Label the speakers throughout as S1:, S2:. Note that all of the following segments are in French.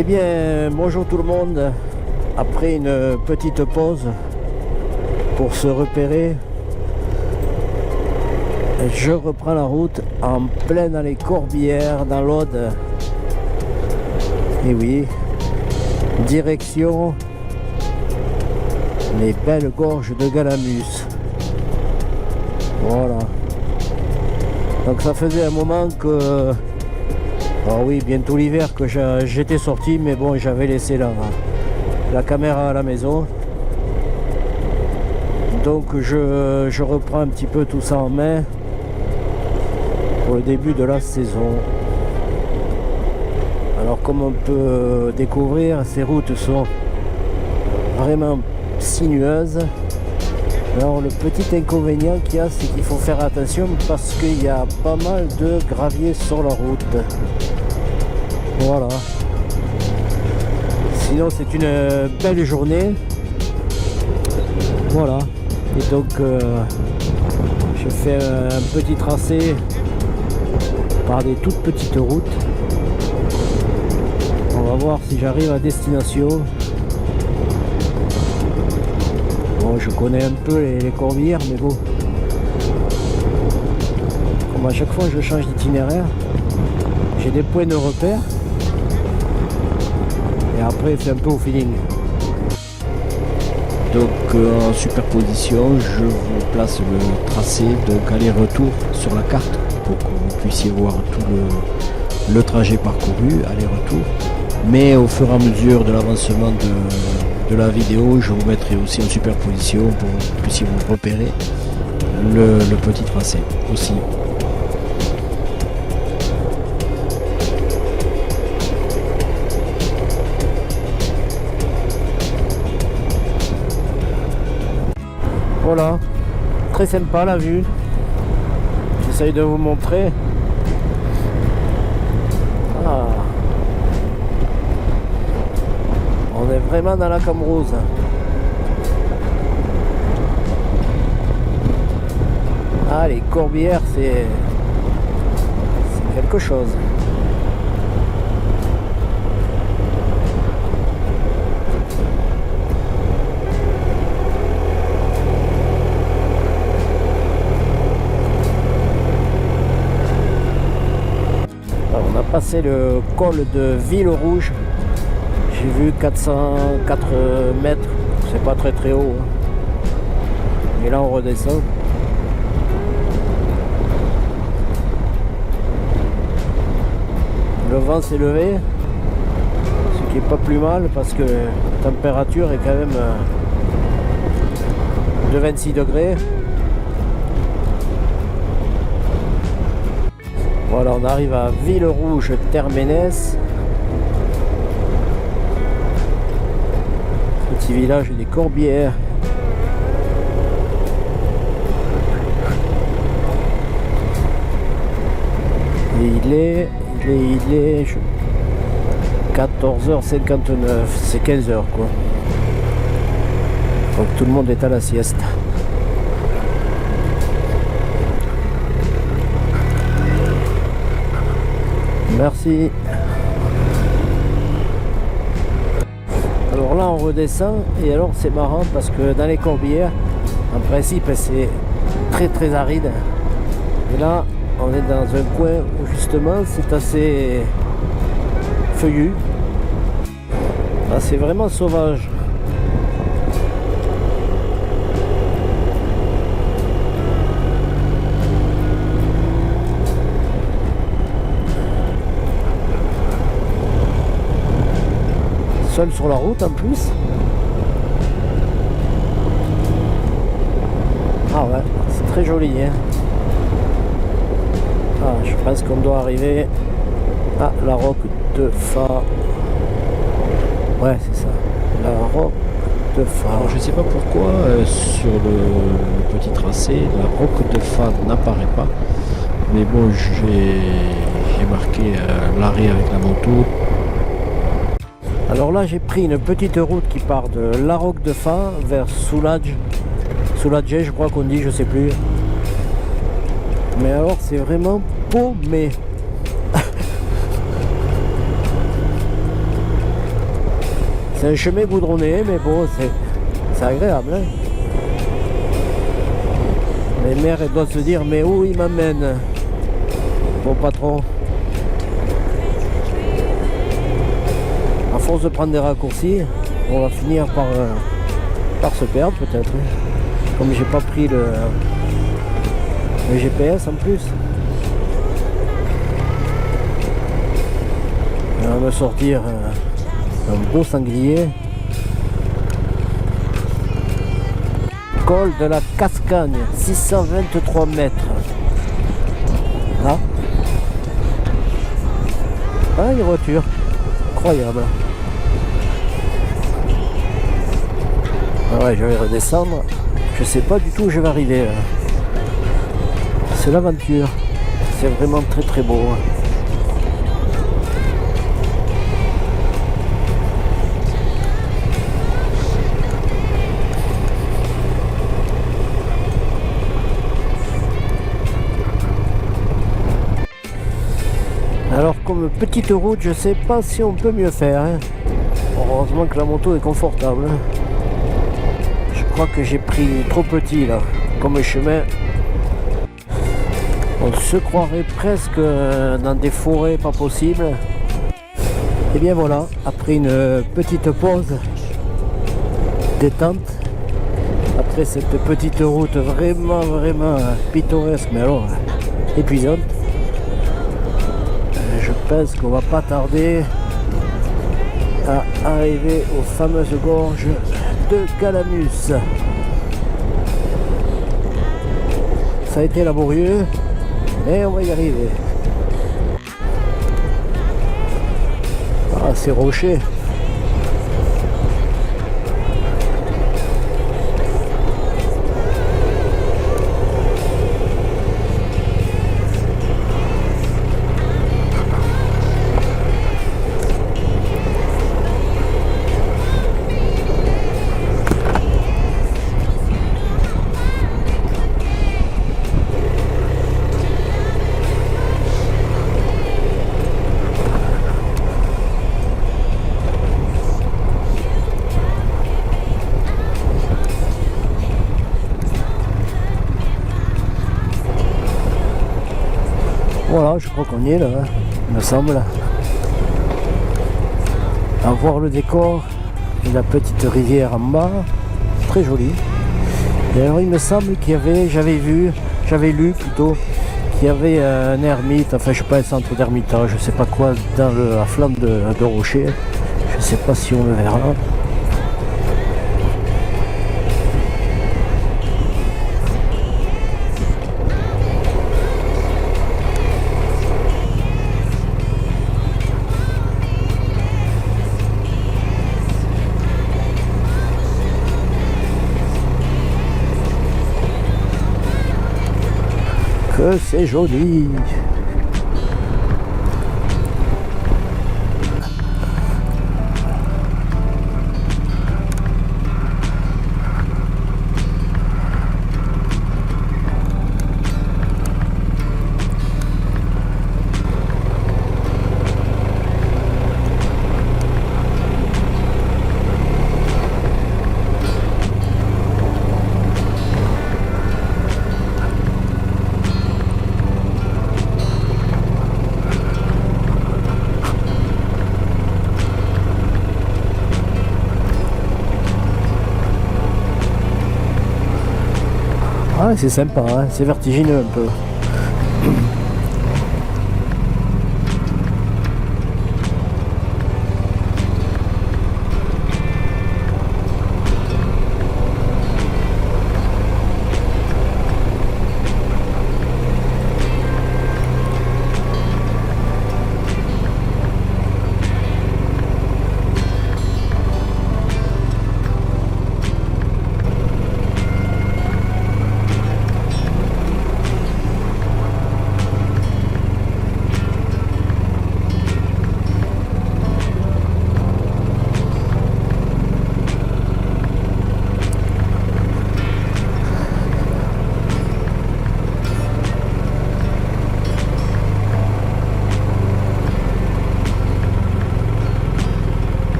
S1: Eh bien, bonjour tout le monde. Après une petite pause pour se repérer, je reprends la route en plein dans les Corbières, dans l'Aude. Et oui, direction les belles gorges de Galamus. Voilà. Donc ça faisait un moment que... Ah oui, bientôt l'hiver que j'étais sorti, mais bon, j'avais laissé la caméra à la maison. Donc je reprends un petit peu tout ça en main pour le début de la saison. Alors comme on peut découvrir, ces routes sont vraiment sinueuses. Alors le petit inconvénient qu'il y a, c'est qu'il faut faire attention parce qu'il y a pas mal de gravier sur la route. Voilà. Sinon c'est une belle journée. Voilà. Et donc je fais un petit tracé par des toutes petites routes. On va voir si j'arrive à destination. Bon, je connais un peu les Corbières, mais bon. Comme à chaque fois je change d'itinéraire, j'ai des points de repère. Et après c'est un peu au feeling. Donc en superposition, je vous place le tracé, donc aller-retour sur la carte pour que vous puissiez voir tout le trajet parcouru, aller-retour. Mais au fur et à mesure de l'avancement de la vidéo, je vous mettrai aussi en superposition pour que vous puissiez vous repérer le petit tracé aussi. Voilà, très sympa la vue. J'essaye de vous montrer. Ah. On est vraiment dans la Camrose. Ah, les Corbières, c'est quelque chose. On a passé le col de Ville-Rouge. J'ai vu 404 mètres, c'est pas très haut. Et là on redescend. Le vent s'est levé, ce qui est pas plus mal parce que la température est quand même de 26 degrés. Voilà, on arrive à Ville-Rouge Terménès. Petit village des Corbières. Et il est 14h59, c'est 15h quoi. Donc tout le monde est à la sieste. Merci. Alors là on redescend et alors c'est marrant parce que dans les Corbières en principe c'est très aride et là on est dans un coin où justement c'est assez feuillu. Là c'est vraiment sauvage. Seul sur la route en plus. Ah ouais, c'est très joli hein. Ah, je pense qu'on doit arriver à la Roque de Fa. Ouais, c'est ça. La Roque de Fa. Alors, je sais pas pourquoi sur le petit tracé, la Roque de Fa n'apparaît pas. Mais bon, j'ai marqué l'arrêt avec la moto. Alors là j'ai pris une petite route qui part de La Roque de Fa vers Souladj, je crois qu'on dit, je sais plus. Mais alors c'est vraiment paumé. C'est un chemin goudronné, mais bon, c'est agréable. Hein. Les mères, elles doivent se dire, mais où il m'amène, mon patron? À force de prendre des raccourcis, on va finir par se perdre peut-être. Comme j'ai pas pris le GPS en plus. On va me sortir un beau sanglier. Col de la Cascagne, 623 mètres. Ah, ah, une voiture. Incroyable. Ah ouais, je vais redescendre. Je sais pas du tout où je vais arriver. C'est l'aventure. C'est vraiment très très beau. Alors comme petite route, je sais pas si on peut mieux faire. Hein. Heureusement que la moto est confortable. Hein. Je crois que j'ai pris trop petit là, comme chemin. On se croirait presque dans des forêts pas possibles. Et bien voilà, après une petite pause détente, après cette petite route vraiment pittoresque, mais alors épuisante, je pense qu'on va pas tarder à arriver aux fameuses gorges de Galamus. Ça a été laborieux, mais on va y arriver. Ah, ces rochers. Voilà, je crois qu'on y est là, hein, il me semble. À voir le décor et la petite rivière en bas, très jolie. Et alors il me semble qu'il y avait, j'avais lu plutôt, qu'il y avait un ermite, enfin je sais pas, un centre d'ermitage, je sais pas quoi, dans la flamme de rocher. Je sais pas si on le verra. Que c'est joli. Ah, c'est sympa, hein, c'est vertigineux un peu.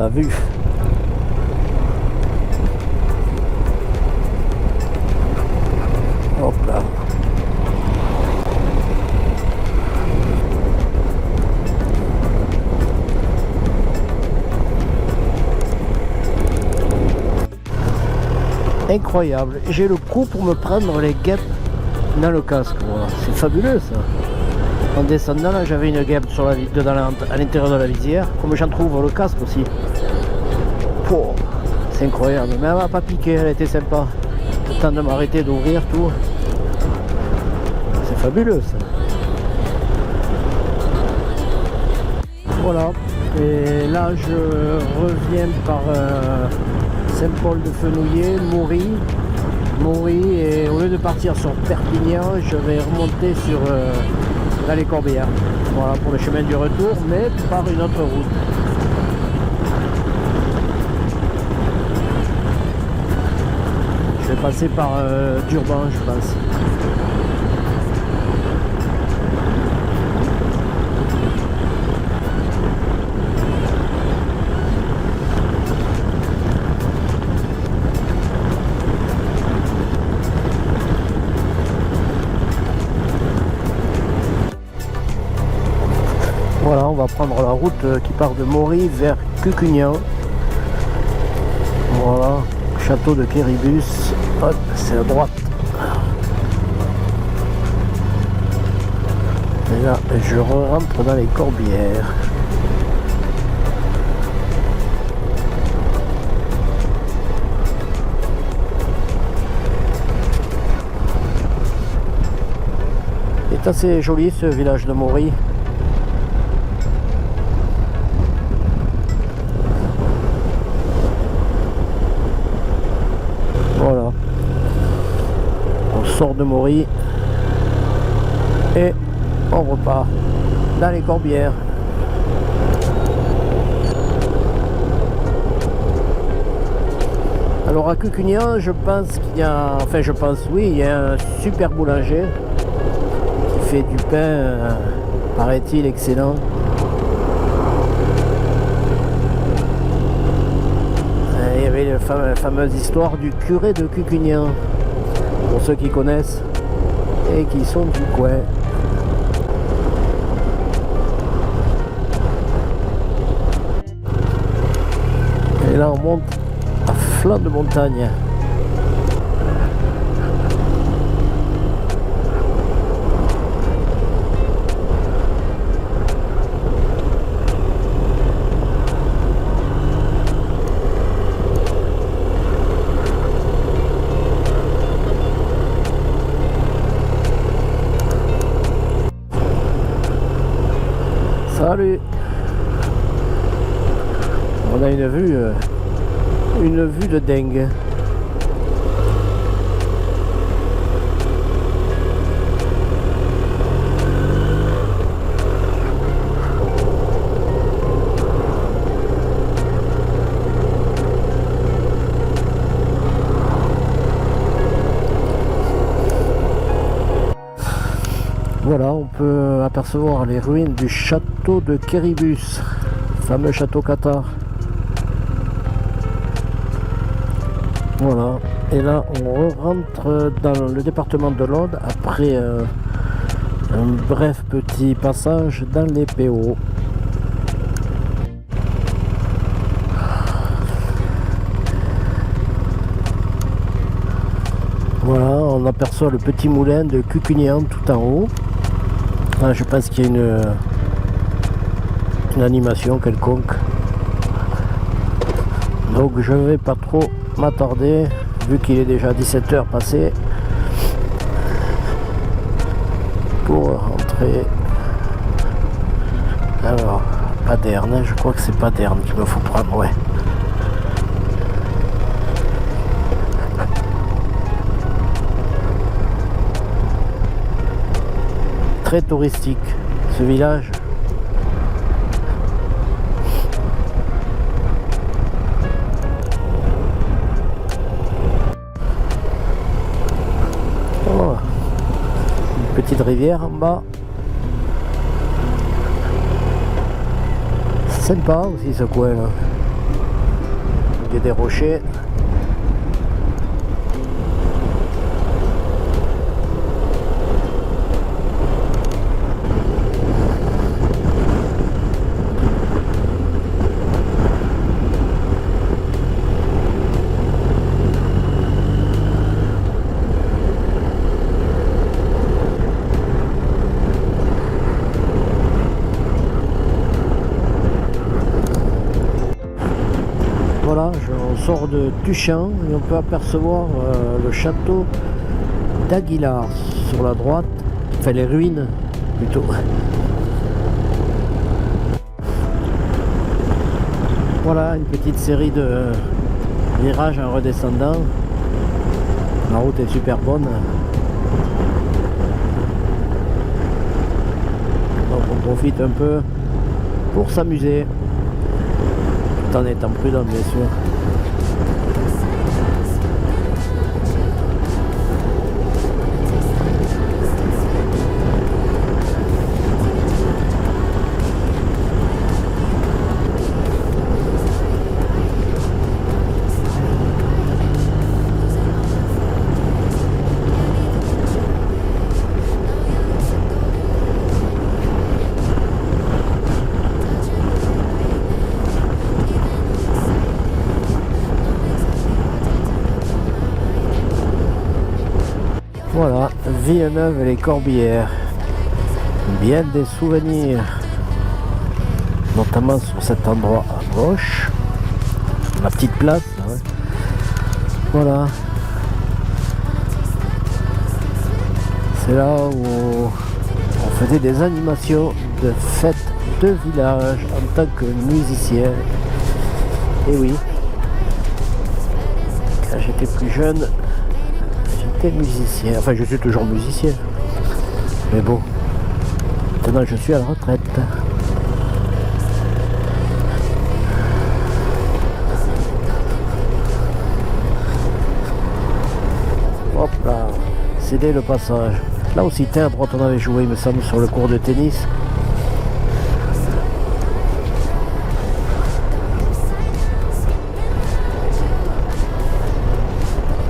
S1: la vue. Hop là. Incroyable, j'ai le coup pour me prendre les guêpes dans le casque. Voilà. C'est fabuleux ça. En descendant là, j'avais une guêpe sur à l'intérieur de la visière, comme j'en trouve le casque aussi. Oh, c'est incroyable, mais elle m'a pas piqué, elle était sympa. Le temps de m'arrêter, d'ouvrir tout. C'est fabuleux ça. Voilà, et là je reviens par Saint-Paul-de-Fenouillet, Maury, et au lieu de partir sur Perpignan, je vais remonter sur dans les Corbières. Voilà, pour le chemin du retour, mais par une autre route. Je vais passer par Durban, je pense. Voilà, on va prendre la route qui part de Maury vers Cucugnan. Voilà, château de Quéribus. Hop, c'est à droite. Et là, je rentre dans les Corbières. C'est assez joli ce village de Maury. Voilà, on sort de Maury et on repart dans les Corbières. Alors à Cucugnan, je pense qu'il y a, enfin je pense oui, il y a un super boulanger qui fait du pain, paraît-il excellent. Il y avait la fameuse histoire du curé de Cucugnan, pour ceux qui connaissent et qui sont du coin. Et là on monte à flanc de montagne. Salut. On a une vue de dingue. Voilà, on peut apercevoir les ruines du château de Quéribus, fameux château cathare. Voilà, et là on rentre dans le département de l'Aude après un bref petit passage dans les PO. Voilà, on aperçoit le petit moulin de Cucugnan tout en haut. Là, je pense qu'il y a une animation quelconque. Donc je vais pas trop m'attarder vu qu'il est déjà 17h passé pour rentrer. Alors, Paderne, je crois que c'est Paderne qu'il me faut prendre, ouais. Très touristique ce village. Oh, une petite rivière en bas. Sympa aussi ce coin là. pied des rochers. Voilà, on sort de Tuchan et on peut apercevoir le château d'Aguilar sur la droite, enfin les ruines plutôt. Voilà une petite série de virages en redescendant. La route est super bonne. Donc on profite un peu pour s'amuser. Tout en étant prudent bien sûr. Voilà, Villeneuve et les Corbières. Bien des souvenirs, notamment sur cet endroit à gauche, la petite place. Là, ouais. Voilà, c'est là où on faisait des animations de fêtes de village en tant que musicien. Et oui, quand j'étais plus jeune, j'étais musicien. Enfin, je suis toujours musicien. Mais bon, maintenant je suis à la retraite. Hop là, céder le passage. Là aussi, à droite, on avait joué, il me semble, sur le cours de tennis.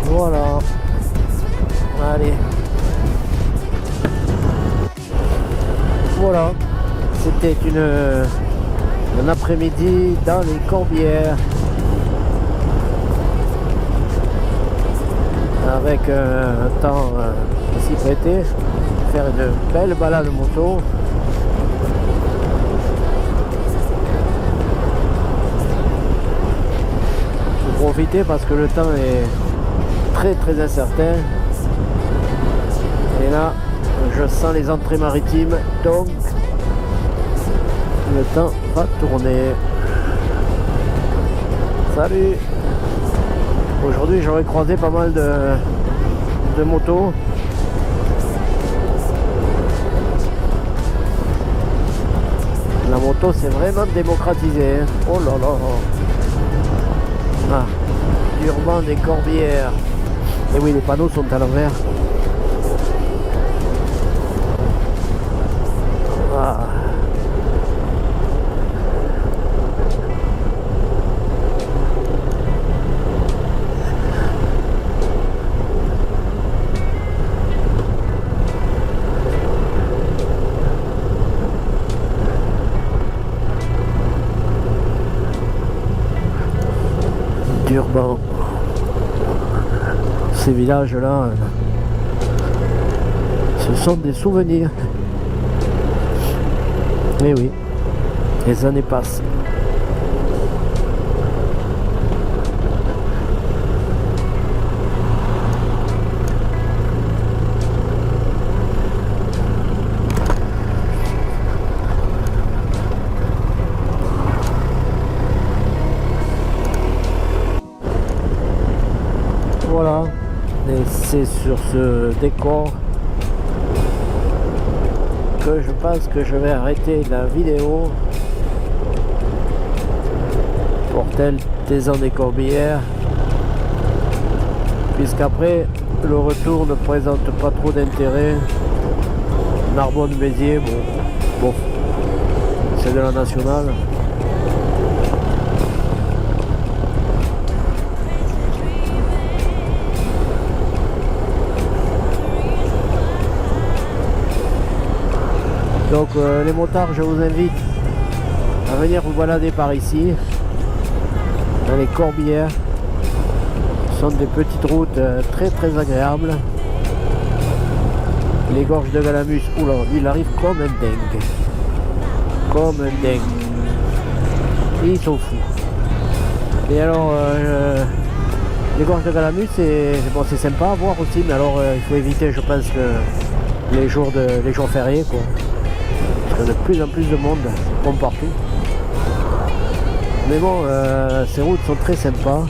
S1: Voilà. Allez. Voilà. C'était un après-midi dans les Corbières. Avec un temps qui s'y prêtait. Faire une belle balade moto. Faut profiter parce que le temps est très incertain. Et là, je sens les entrées maritimes, donc le temps va tourner. Salut! Aujourd'hui, j'aurais croisé pas mal de motos. La moto, c'est vraiment démocratisé. Hein. Oh là là! Ah, Durban des Corbières. Et oui, les panneaux sont à l'envers. Ah. Durban. Ces villages-là, ce sont des souvenirs. Mais oui, les années passent. Voilà, et c'est sur ce décor que je pense que je vais arrêter la vidéo pour Tézan des Corbières, puisqu'après le retour ne présente pas trop d'intérêt. Narbonne-Béziers, bon, c'est de la nationale. Donc les motards, je vous invite à venir vous balader par ici, dans les Corbières. Ce sont des petites routes très très agréables. Les gorges de Galamus, oula, il arrive comme un dingue. Comme un dingue. Et ils sont fous. Et alors, les gorges de Galamus, c'est bon, c'est sympa à voir aussi, mais alors il faut éviter, je pense, les jours fériés, quoi. Parce que de plus en plus de monde, comme partout. Mais bon, ces routes sont très sympas.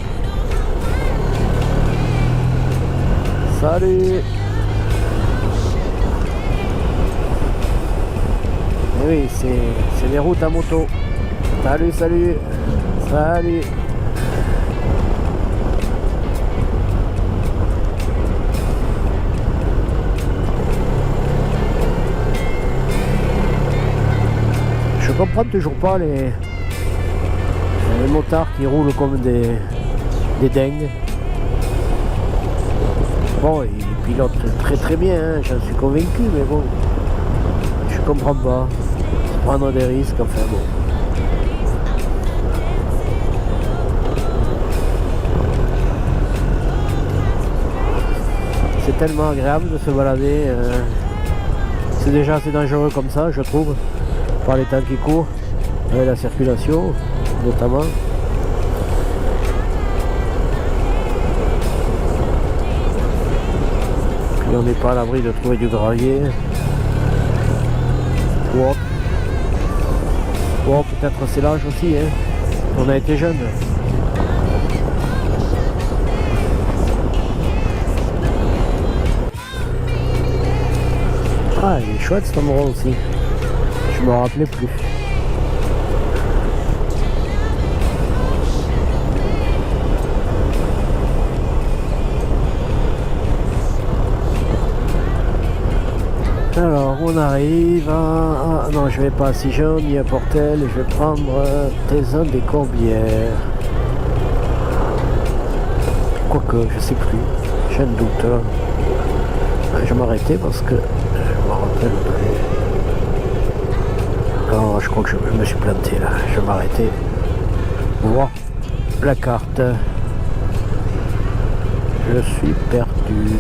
S1: Salut! Et oui, c'est des routes à moto. Salut, salut! Salut! Je comprends toujours pas les motards qui roulent comme des dingues. Bon, ils pilotent très très bien, hein, j'en suis convaincu, mais bon, je comprends pas. Prendre des risques, enfin bon. C'est tellement agréable de se balader. C'est déjà assez dangereux comme ça, je trouve, par les temps qui courent, avec la circulation notamment. Puis on n'est pas à l'abri de trouver du gravier. Bon, peut-être c'est l'âge aussi, hein. On a été jeunes. Ah, il est chouette cet endroit aussi. Je me rappelais plus. Alors, on arrive à... Ah, non, je vais pas à Sigeon ni à Portel. Je vais prendre Thézon des Corbières. Quoique, je sais plus. J'ai un doute là. Je vais m'arrêter parce que je me rappelle plus. Non, je crois que je me suis planté là. Je vais m'arrêter. Voir la carte. Je suis perdu.